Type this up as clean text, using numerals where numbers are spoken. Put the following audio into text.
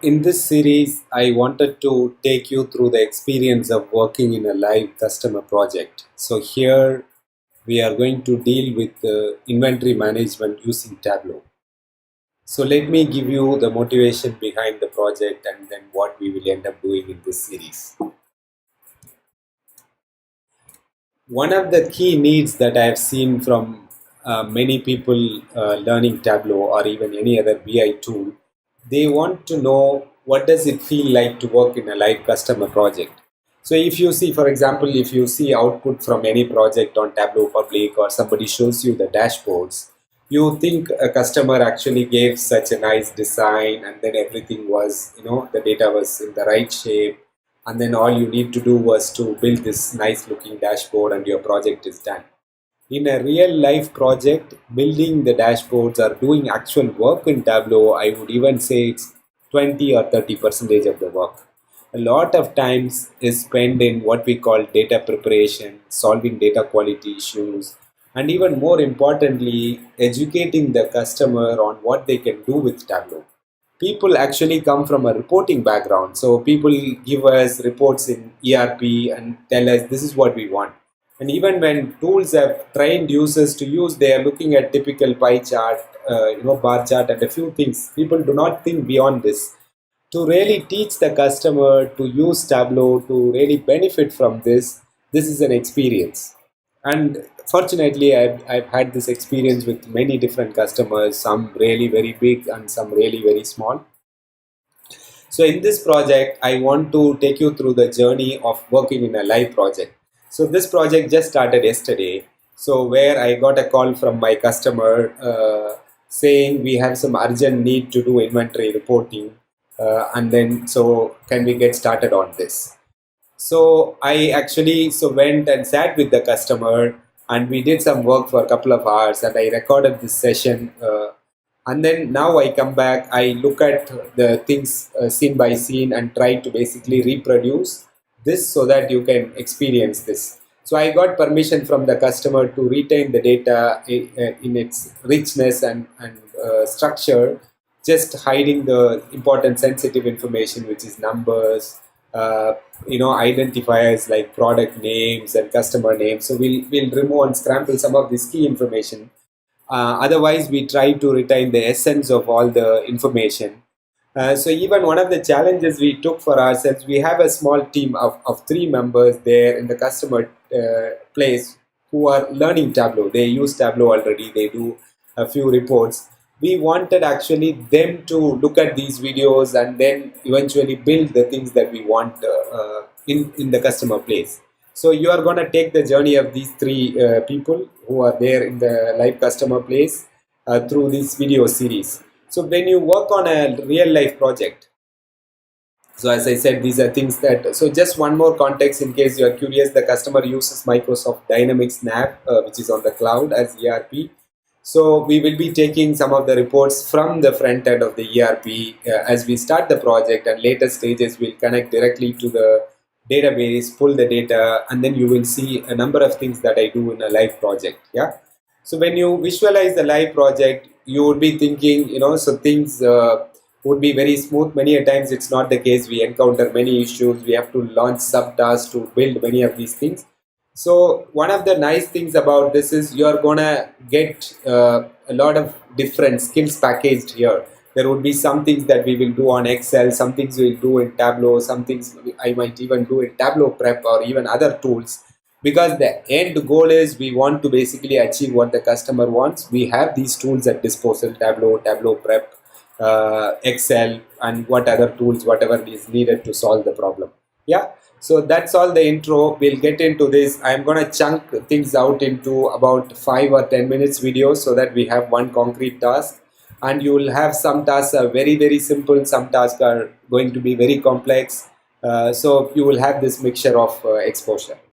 In this series, I wanted to take you through the experience of working in a live customer project. So, here we are going to deal with inventory management using Tableau. So, let me give you the motivation behind the project and then what we will end up doing in this series. One of the key needs that I have seen from many people learning Tableau or even any other BI tool, they want to know what does it feel like to work in a live customer project. So if you see, for example, if you see output from any project on Tableau Public or somebody shows you the dashboards, you think a customer actually gave such a nice design and then everything was, the data was in the right shape, and then all you need to do was to build this nice looking dashboard and your project is done. In a real life project, building the dashboards or doing actual work in Tableau, I would even say it's 20 or 30 percentage of the work. A lot of times is spent in what we call data preparation, solving data quality issues, and even more importantly, educating the customer on what they can do with Tableau. People actually come from a reporting background. So people give us reports in ERP and tell us this is what we want. And even when tools have trained users to use, they are looking at typical pie chart, bar chart, and a few things. People do not think beyond this. To really teach the customer to use Tableau, to really benefit from this is an experience. And fortunately, I've had this experience with many different customers, some really very big and some really very small. So in this project, I want to take you through the journey of working in a live project. So this project just started yesterday. So where I got a call from my customer saying we have some urgent need to do inventory reporting, and then so can we get started on this? So I actually went and sat with the customer and we did some work for a couple of hours and I recorded this session. And then now I come back, I look at the things scene by scene and try to basically reproduce this so that you can experience this. So I got permission from the customer to retain the data in its richness and structure, just hiding the important sensitive information, which is numbers, uh, identifiers like product names and customer names. So we'll remove and scramble some of this key information. Otherwise, we try to retain the essence of all the information. So even one of the challenges we took for ourselves, we have a small team of three members there in the customer place who are learning Tableau. They use Tableau already. They do a few reports. We wanted actually them to look at these videos and then eventually build the things that we want in the customer place. So you are going to take the journey of these three people who are there in the live customer place through this video series. So when you work on a real life project, so as I said, these are things that, so just one more context in case you are curious, the customer uses Microsoft Dynamics NAV, which is on the cloud as ERP. So we will be taking some of the reports from the front end of the ERP as we start the project, and later stages we'll connect directly to the database, pull the data, and then you will see a number of things that I do in a live project. Yeah. So when you visualize the live project, you would be thinking, so things would be very smooth. Many a times it's not the case. We encounter many issues. We have to launch subtasks to build many of these things. So one of the nice things about this is you're gonna get a lot of different skills packaged here. There would be some things that we will do on Excel, some things we'll do in Tableau, some things I might even do in Tableau Prep or even other tools. Because the end goal is we want to basically achieve what the customer wants. We have these tools at disposal: Tableau, Tableau Prep, Excel, and what other tools, whatever is needed to solve the problem. Yeah. So that's all the intro. We'll get into this. I'm going to chunk things out into about 5 or 10 minutes videos so that we have one concrete task. And you will have some tasks are very, very simple. Some tasks are going to be very complex. So you will have this mixture of exposure.